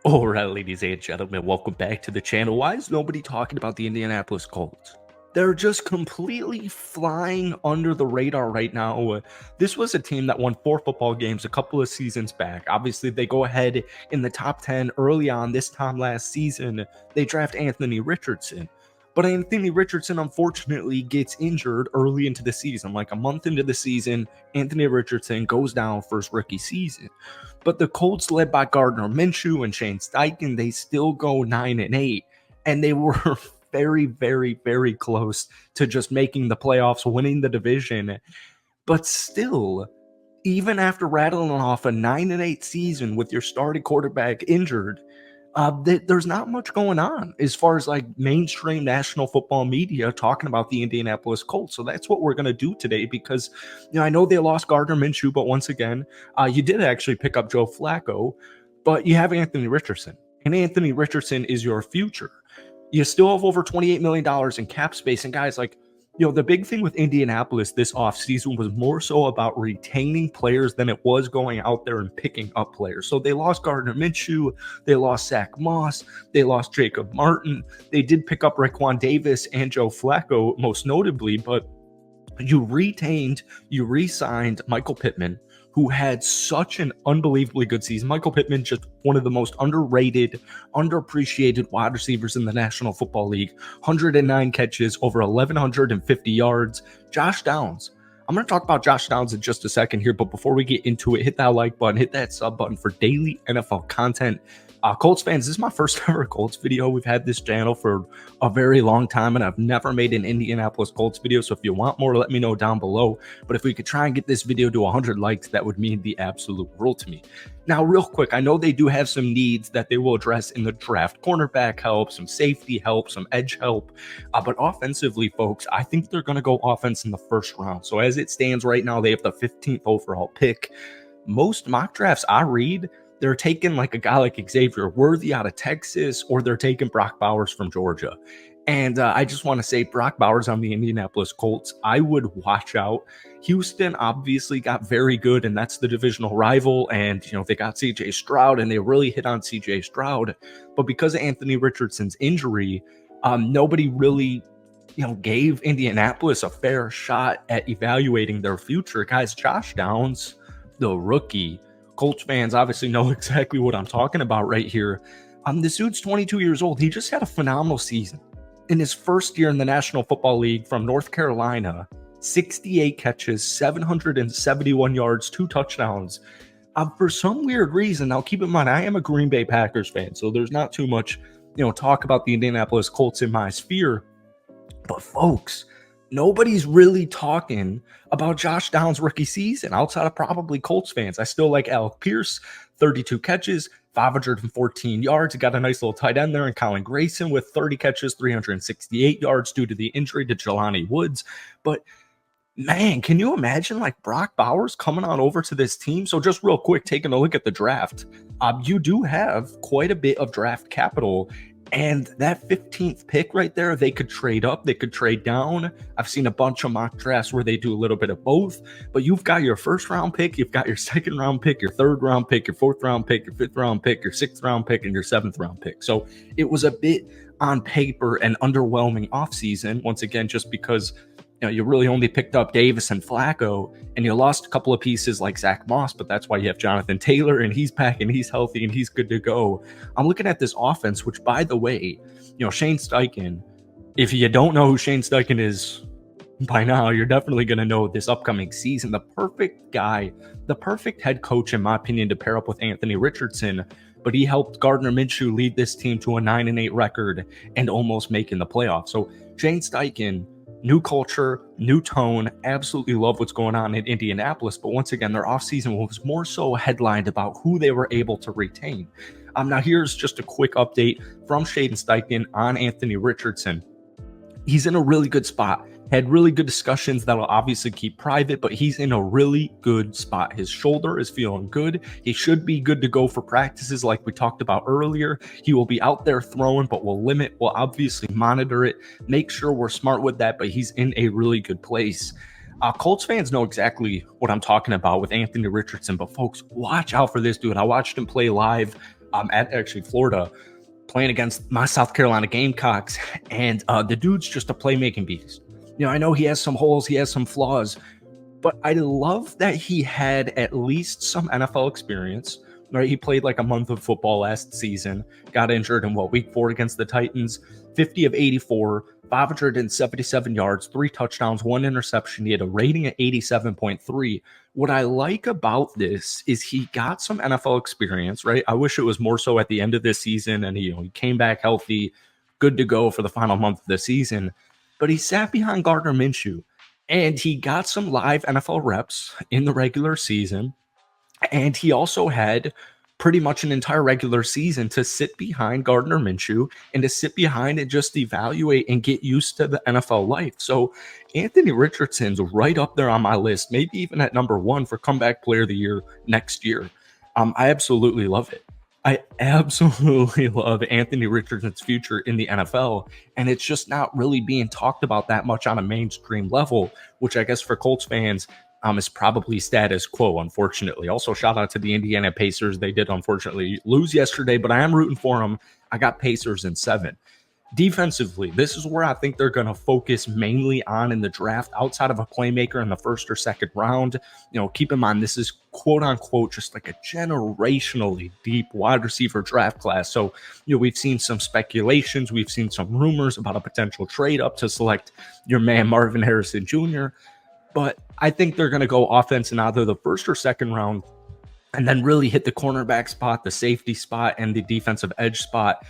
All right, ladies and gentlemen, welcome back to the channel. Why is nobody talking about the Indianapolis Colts? They're just completely flying under the radar right now. This was a team that won 4 football games a couple of seasons back. Obviously, they go ahead in the top 10 early on this time last season. They draft Anthony Richardson. But Anthony Richardson, unfortunately, gets injured early into the season. Like a month into the season, Anthony Richardson goes down for his rookie season. But the Colts, led by Gardner Minshew and Shane Steichen, they still go 9-8, and they were very, very, very close to just making the playoffs, winning the division. But still, even after rattling off a 9-8 season with your starting quarterback injured, there's not much going on as far as like mainstream national football media talking about the Indianapolis Colts. So that's what we're going to do today because, I know they lost Gardner Minshew, but once again, you did actually pick up Joe Flacco, but you have Anthony Richardson, and Anthony Richardson is your future. You still have over $28 million in cap space. And guys, like, the big thing with Indianapolis this offseason was more so about retaining players than it was going out there and picking up players. So they lost Gardner Minshew, they lost Zach Moss, they lost Jacob Martin. They did pick up Raekwon Davis and Joe Flacco, most notably, but you re-signed Michael Pittman, who had such an unbelievably good season. Michael Pittman, just one of the most underrated, underappreciated wide receivers in the National Football League. 109 catches, over 1,150 yards. Josh Downs. I'm going to talk about Josh Downs in just a second here, but before we get into it, hit that like button, hit that sub button for daily NFL content. Colts fans, this is my first ever Colts video. We've had this channel for a very long time, and I've never made an Indianapolis Colts video. So if you want more, let me know down below. But if we could try and get this video to 100 likes, that would mean the absolute world to me. Now, real quick, I know they do have some needs that they will address in the draft. Cornerback help, some safety help, some edge help. But offensively, folks, I think they're going to go offense in the first round. So as it stands right now, they have the 15th overall pick. Most mock drafts I read, they're taking like a guy like Xavier Worthy out of Texas, or they're taking Brock Bowers from Georgia. And I just want to say, Brock Bowers on the Indianapolis Colts, I would watch out. Houston obviously got very good, and that's the divisional rival. And, they got CJ Stroud, and they really hit on CJ Stroud. But because of Anthony Richardson's injury, nobody really, gave Indianapolis a fair shot at evaluating their future. Guys, Josh Downs, the rookie, Colts fans obviously know exactly what I'm talking about right here. This dude's 22 years old. He just had a phenomenal season. In his first year in the National Football League from North Carolina, 68 catches, 771 yards, 2 touchdowns. For some weird reason, now keep in mind, I am a Green Bay Packers fan, so there's not too much, talk about the Indianapolis Colts in my sphere. But folks, nobody's really talking about Josh Downs' rookie season outside of probably Colts fans. I still like Alec Pierce, 32 catches, 514 yards. He got a nice little tight end there, and Colin Grayson with 30 catches, 368 yards due to the injury to Jelani Woods. But man, can you imagine like Brock Bowers coming on over to this team? So just real quick, taking a look at the draft, you do have quite a bit of draft capital. And that 15th pick right there, they could trade up, they could trade down. I've seen a bunch of mock drafts where they do a little bit of both, but you've got your first round pick, you've got your second round pick, your third round pick, your fourth round pick, your fifth round pick, your sixth round pick, and your seventh round pick. So it was a bit on paper an underwhelming offseason, once again, just because you really only picked up Davis and Flacco, and you lost a couple of pieces like Zach Moss, but that's why you have Jonathan Taylor, and he's back, and he's healthy, and he's good to go. I'm looking at this offense, which, by the way, Shane Steichen, if you don't know who Shane Steichen is by now, you're definitely going to know this upcoming season. The perfect guy, the perfect head coach, in my opinion, to pair up with Anthony Richardson, but he helped Gardner Minshew lead this team to a 9-8 record and almost making the playoffs. So Shane Steichen, new culture, new tone, absolutely love what's going on in Indianapolis. But once again, their offseason was more so headlined about who they were able to retain. Now, here's just a quick update from Shane Steichen on Anthony Richardson. He's in a really good spot. Had really good discussions that'll obviously keep private, but he's in a really good spot. His shoulder is feeling good. He should be good to go for practices like we talked about earlier. He will be out there throwing, but we'll obviously monitor it, make sure we're smart with that, but he's in a really good place. Colts fans know exactly what I'm talking about with Anthony Richardson, but folks, watch out for this dude. I watched him play live at actually Florida, playing against my South Carolina Gamecocks, and the dude's just a playmaking beast. I know he has some holes, he has some flaws, but I love that he had at least some NFL experience. Right, he played like a month of football last season, got injured in week 4 against the Titans, 50 of 84, 577 yards, 3 touchdowns, 1 interception. He had a rating at 87.3. What I like about this is he got some NFL experience, right? I wish it was more so at the end of this season, and he came back healthy, good to go for the final month of the season. But he sat behind Gardner Minshew, and he got some live NFL reps in the regular season. And he also had pretty much an entire regular season to sit behind Gardner Minshew and to sit behind and just evaluate and get used to the NFL life. So Anthony Richardson's right up there on my list, maybe even at number 1 for comeback player of the year next year. I absolutely love it. I absolutely love Anthony Richardson's future in the NFL, and it's just not really being talked about that much on a mainstream level, which I guess for Colts fans is probably status quo, unfortunately. Also, shout out to the Indiana Pacers. They did unfortunately lose yesterday, but I am rooting for them. I got Pacers in 7. Defensively, this is where I think they're going to focus mainly on in the draft, outside of a playmaker in the first or second round. Keep in mind, this is quote unquote just like a generationally deep wide receiver draft class. So, we've seen some speculations, we've seen some rumors about a potential trade up to select your man Marvin Harrison Jr., but I think they're going to go offense in either the first or second round, and then really hit the cornerback spot, the safety spot, and the defensive edge spot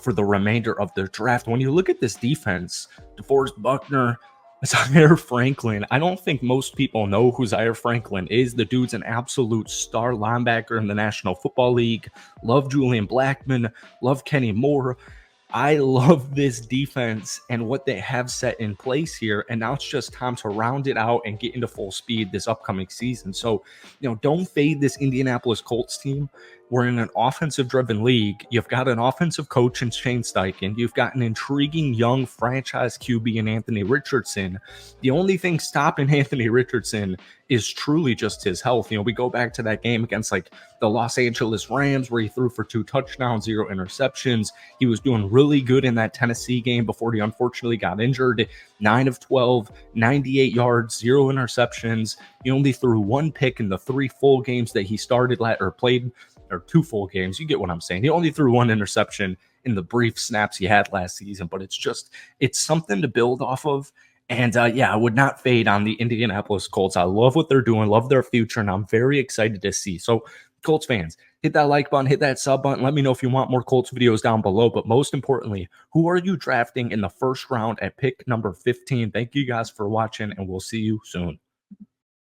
for the remainder of their draft. When you look at this defense, DeForest Buckner, Zaire Franklin, I don't think most people know who Zaire Franklin is. The dude's an absolute star linebacker in the National Football League. Love Julian Blackmon, love Kenny Moore. I love this defense and what they have set in place here. And now it's just time to round it out and get into full speed this upcoming season. So, don't fade this Indianapolis Colts team. We're in an offensive-driven league. You've got an offensive coach in Shane Steichen. You've got an intriguing young franchise QB in Anthony Richardson. The only thing stopping Anthony Richardson is truly just his health. We go back to that game against the Los Angeles Rams where he threw for 2 touchdowns, 0 interceptions. He was doing really good in that Tennessee game before he unfortunately got injured. 9 of 12, 98 yards, 0 interceptions. He only threw 1 pick in the 3 full games that he started or played, or 2 full games. You get what I'm saying. He only threw 1 interception in the brief snaps he had last season, but it's something to build off of. And I would not fade on the Indianapolis Colts. I love what they're doing, love their future, and I'm very excited to see. So, Colts fans, hit that like button, hit that sub button. Let me know if you want more Colts videos down below. But most importantly, who are you drafting in the first round at pick number 15? Thank you guys for watching, and we'll see you soon.